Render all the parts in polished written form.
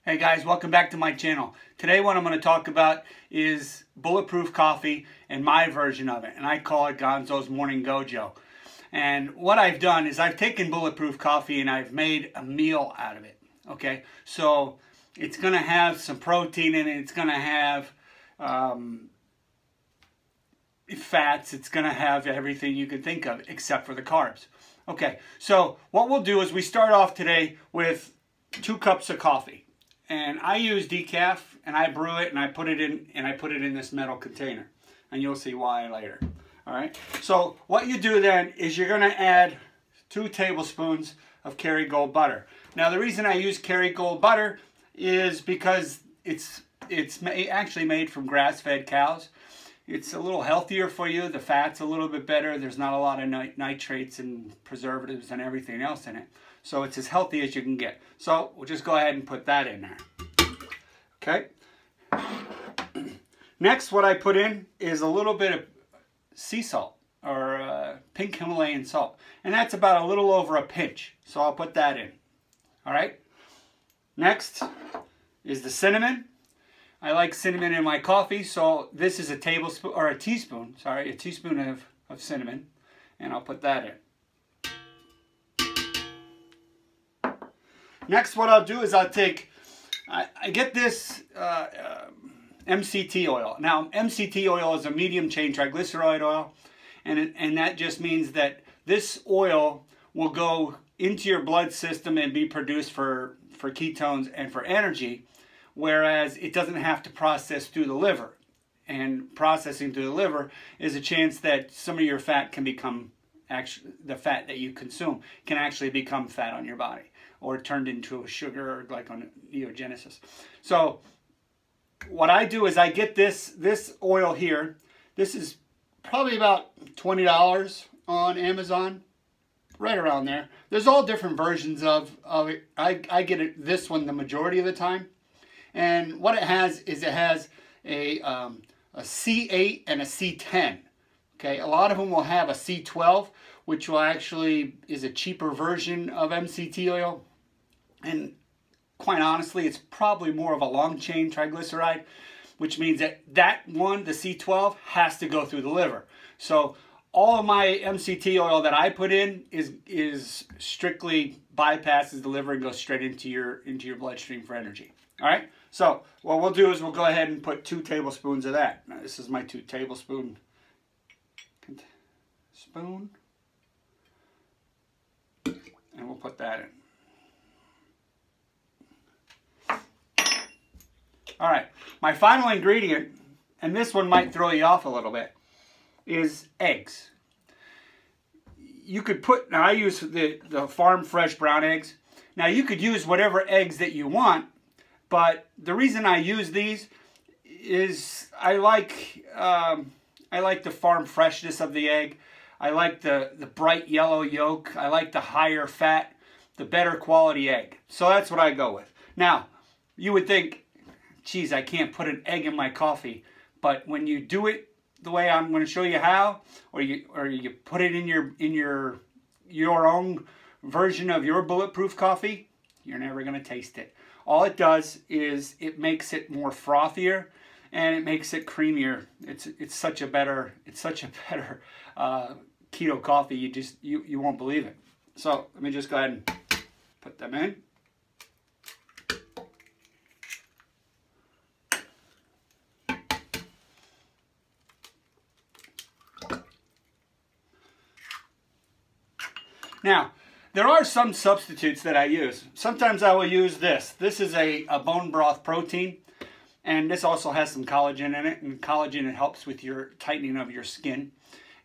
Hey guys, welcome back to my channel. Today what I'm going to talk about is Bulletproof Coffee and my version of it. And I call it Gonzo's Morning Gojo. And what I've done is I've taken Bulletproof Coffee and I've made a meal out of it. Okay, so it's going to have some protein in it. It's going to have fats. It's going to have everything you can think of except for the carbs. Okay, so what we'll do is we start off today with 2 cups of coffee. And I use decaf, and I brew it, and I put it in this metal container, and you'll see why later. All right. So what you do then is you're going to add 2 tablespoons of Kerrygold butter. Now the reason I use Kerrygold butter is because it's actually made from grass-fed cows. It's a little healthier for you. The fat's a little bit better. There's not a lot of nitrates and preservatives and everything else in it. So it's as healthy as you can get. So we'll just go ahead and put that in there. Okay. Next, what I put in is a little bit of sea salt or pink Himalayan salt. And that's about a little over a pinch. So I'll put that in. All right. Next is the cinnamon. I like cinnamon in my coffee, so this is a tablespoon or a teaspoon of cinnamon, and I'll put that in. Next, what I'll do is I'll take, I get this MCT oil. Now, MCT oil is a medium chain triglyceride oil, and that just means that this oil will go into your blood system and be produced for ketones and for energy, whereas it doesn't have to process through the liver. And processing through the liver is a chance that some of your fat can become, the fat that you consume can actually become fat on your body or turned into a sugar or glyconeogenesis. So what I do is I get this oil here. This is probably about $20 on Amazon, right around there. There's all different versions of it. I get this one the majority of the time. And what it has is it has a C8 and a C10. Okay, a lot of them will have a C12, which will actually is a cheaper version of MCT oil. And quite honestly, it's probably more of a long chain triglyceride, which means that one, the C12, has to go through the liver. So all of my MCT oil that I put in is strictly bypasses the liver and goes straight into your bloodstream for energy. All right. So what we'll do is we'll go ahead and put 2 tablespoons of that. Now, this is my 2 tablespoon spoon, and we'll put that in. All right. My final ingredient, and this one might throw you off a little bit, is eggs. You could put, now I use the farm fresh brown eggs. Now you could use whatever eggs that you want, but the reason I use these is I like the farm freshness of the egg. I like the bright yellow yolk. I like the higher fat, the better quality egg. So that's what I go with. Now, you would think, geez, I can't put an egg in my coffee. But when you do it the way I'm going to show you how, or you put it in your own version of your Bulletproof Coffee, you're never going to taste it. All it does is it makes it more frothier and it makes it creamier. It's such a better keto coffee. You won't believe it. So let me just go ahead and put them in. Now, there are some substitutes that I use. Sometimes I will use this. This is a bone broth protein, and this also has some collagen in it, and collagen, it helps with your tightening of your skin.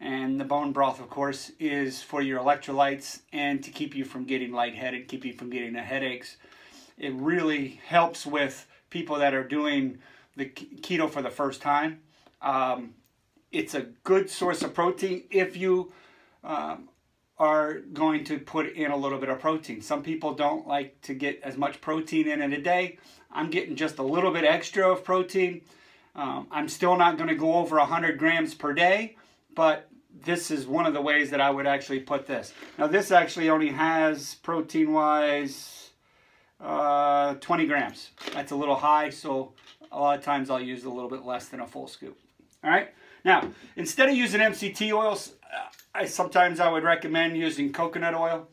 And the bone broth, of course, is for your electrolytes and to keep you from getting lightheaded, keep you from getting the headaches. It really helps with people that are doing the keto for the first time. It's a good source of protein if you are going to put in a little bit of protein. Some people don't like to get as much protein in a day. I'm getting just a little bit extra of protein. I'm still not going to go over 100 grams per day, but this is one of the ways that I would actually put this. Now this actually only has protein-wise 20 grams. That's a little high, so a lot of times I'll use a little bit less than a full scoop. All right. Now, instead of using MCT oils, sometimes I would recommend using coconut oil.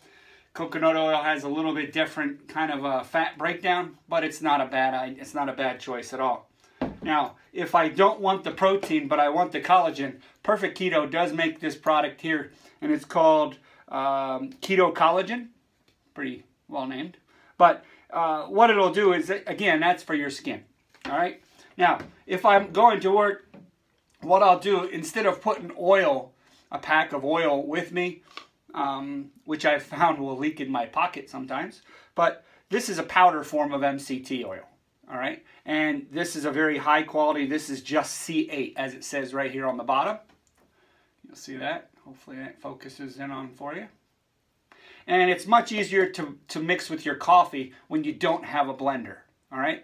Coconut oil has a little bit different kind of a fat breakdown, but it's not a bad choice at all. Now, if I don't want the protein, but I want the collagen, Perfect Keto does make this product here, and it's called Keto Collagen. Pretty well named. But what it'll do is, again, that's for your skin. All right. Now, if I'm going to work, what I'll do, instead of putting oil, a pack of oil with me, which I've found will leak in my pocket sometimes, but this is a powder form of MCT oil. All right. And this is a very high quality. This is just C8, as it says right here on the bottom. You'll see that. Hopefully that focuses in on for you. And it's much easier to mix with your coffee when you don't have a blender. All right.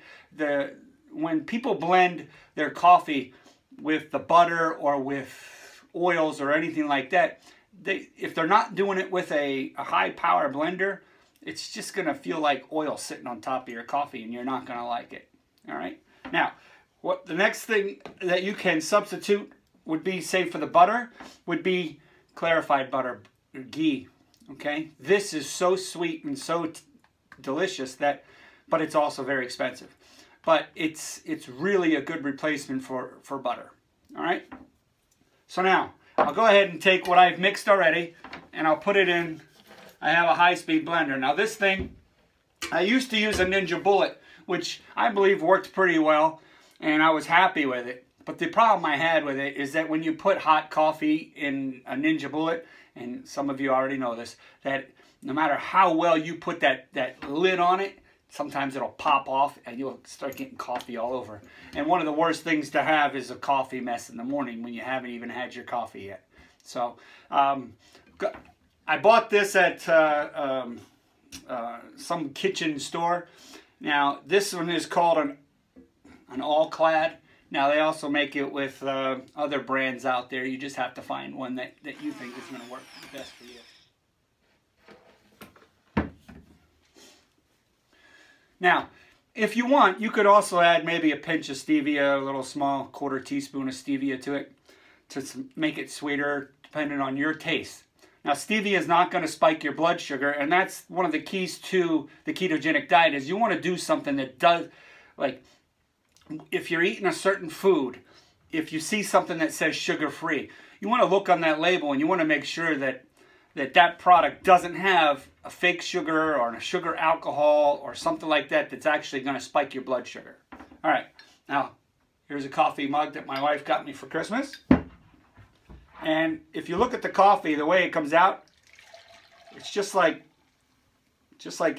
When people blend their coffee with the butter or with oils or anything like that, if they're not doing it with a high power blender, it's just going to feel like oil sitting on top of your coffee, and you're not going to like it. All right. Now, the next thing that you can substitute would be, say for the butter, would be clarified butter, ghee. Okay. This is so sweet and so delicious but it's also very expensive. But it's really a good replacement for butter. All right. So now I'll go ahead and take what I've mixed already, and I'll put it in. I have a high-speed blender. Now this thing, I used to use a Ninja Bullet, which I believe worked pretty well, and I was happy with it. But the problem I had with it is that when you put hot coffee in a Ninja Bullet, and some of you already know this, that no matter how well you put that lid on it, sometimes it'll pop off and you'll start getting coffee all over. And one of the worst things to have is a coffee mess in the morning when you haven't even had your coffee yet. So I bought this at some kitchen store. Now this one is called an All-Clad. Now they also make it with other brands out there. You just have to find one that you think is going to work the best for you. Now, if you want, you could also add maybe a pinch of stevia, a little small quarter teaspoon of stevia to it to make it sweeter, depending on your taste. Now, stevia is not going to spike your blood sugar, and that's one of the keys to the ketogenic diet is you want to do something that does, like, if you're eating a certain food, if you see something that says sugar-free, you want to look on that label and you want to make sure that that product doesn't have a fake sugar or a sugar alcohol or something like that that's actually going to spike your blood sugar. All right, now here's a coffee mug that my wife got me for Christmas. And if you look at the coffee, the way it comes out, it's just like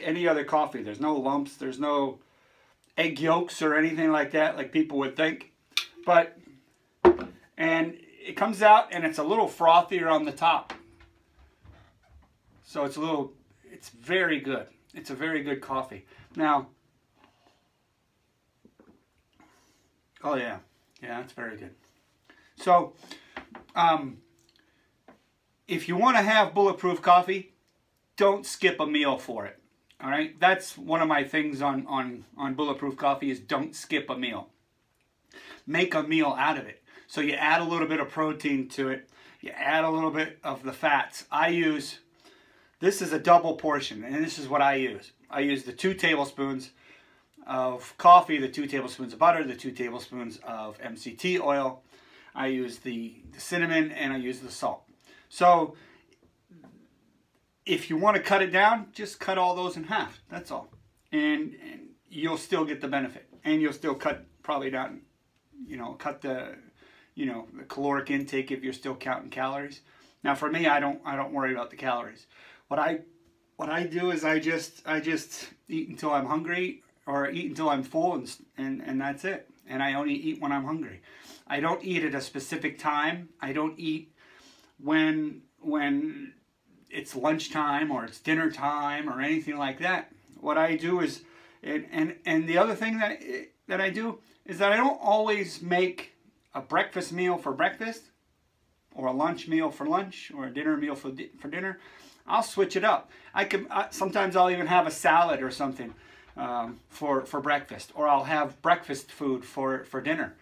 any other coffee. There's no lumps, there's no egg yolks or anything like that, like people would think. And it comes out and it's a little frothier on the top. So it's very good. It's a very good coffee. Now, oh yeah, it's very good. So, if you want to have Bulletproof Coffee, don't skip a meal for it. All right, that's one of my things on Bulletproof Coffee is don't skip a meal. Make a meal out of it. So you add a little bit of protein to it. You add a little bit of the fats. This is a double portion, and this is what I use. I use the 2 tablespoons of coffee, the 2 tablespoons of butter, the 2 tablespoons of MCT oil. I use the cinnamon, and I use the salt. So if you want to cut it down, just cut all those in half. That's all. And you'll still get the benefit. And you'll still cut probably down, cut the caloric intake if you're still counting calories. Now for me, I don't worry about the calories. What I do is I just eat until I'm hungry or eat until I'm full and that's it. And I only eat when I'm hungry. I don't eat at a specific time. I don't eat when it's lunchtime or it's dinner time or anything like that. What I do is, and the other thing that I do is that I don't always make a breakfast meal for breakfast or a lunch meal for lunch or a dinner meal for dinner. I'll switch it up. Sometimes I'll even have a salad or something. for breakfast, or I'll have breakfast food for dinner.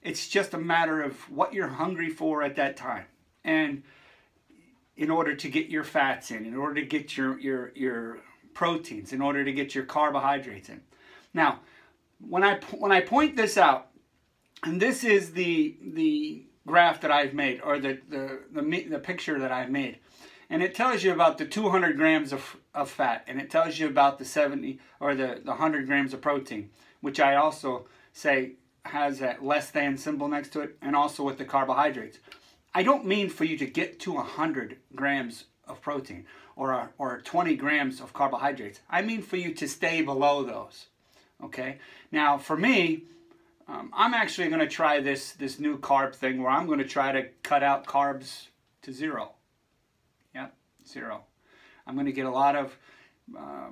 It's just a matter of what you're hungry for at that time. And in order to get your fats in order to get your proteins, in order to get your carbohydrates in. Now, when I point this out, and this is the graph that I've made, or the picture that I've made, and it tells you about the 200 grams of fat, and it tells you about the 70 or the 100 grams of protein, which I also say has that less than symbol next to it, and also with the carbohydrates. I don't mean for you to get to 100 grams of protein or 20 grams of carbohydrates. I mean for you to stay below those. Okay. Now, for me, I'm actually going to try this new carb thing where I'm going to try to cut out carbs to 0. Yep, 0. I'm going to get a lot of a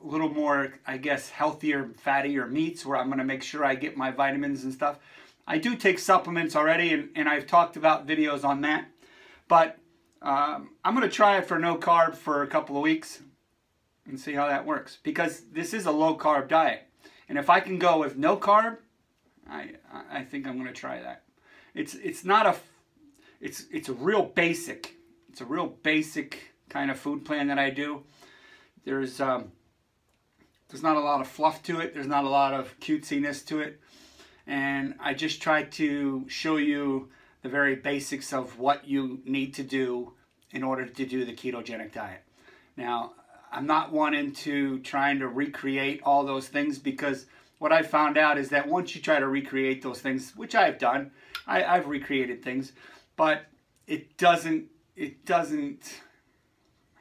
little more, I guess, healthier, fattier meats, where I'm going to make sure I get my vitamins and stuff. I do take supplements already, and I've talked about videos on that. But I'm going to try it for no carb for a couple of weeks and see how that works. Because this is a low carb diet. And if I can go with no carb, I think I'm going to try that. It's a real basic. It's a real basic kind of food plan that I do. There's not a lot of fluff to it. There's not a lot of cutesiness to it. And I just try to show you the very basics of what you need to do in order to do the ketogenic diet. Now, I'm not wanting to trying to recreate all those things, because what I found out is that once you try to recreate those things, which I've done, I've recreated things, but it doesn't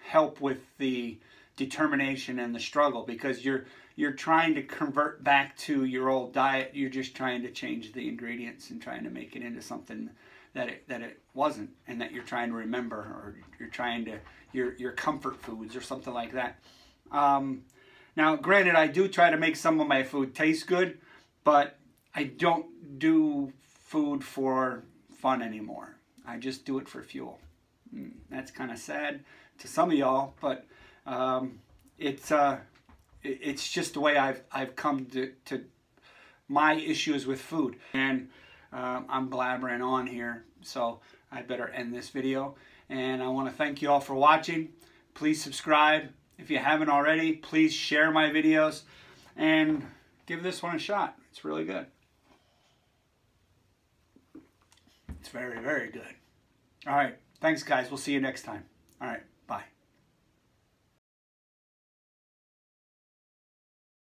help with the determination and the struggle, because you're trying to convert back to your old diet. You're just trying to change the ingredients and trying to make it into something that it wasn't, and that you're trying to remember, or you're trying to your comfort foods or something like that. Now, granted, I do try to make some of my food taste good, but I don't do food for fun anymore. I just do it for fuel. That's kind of sad to some of y'all, but it's just the way I've come to my issues with food. And I'm blabbering on here, so I better end this video. And I want to thank you all for watching. Please subscribe. If you haven't already, please share my videos and give this one a shot. It's really good. It's very, very good. All right. Thanks, guys. We'll see you next time. All right.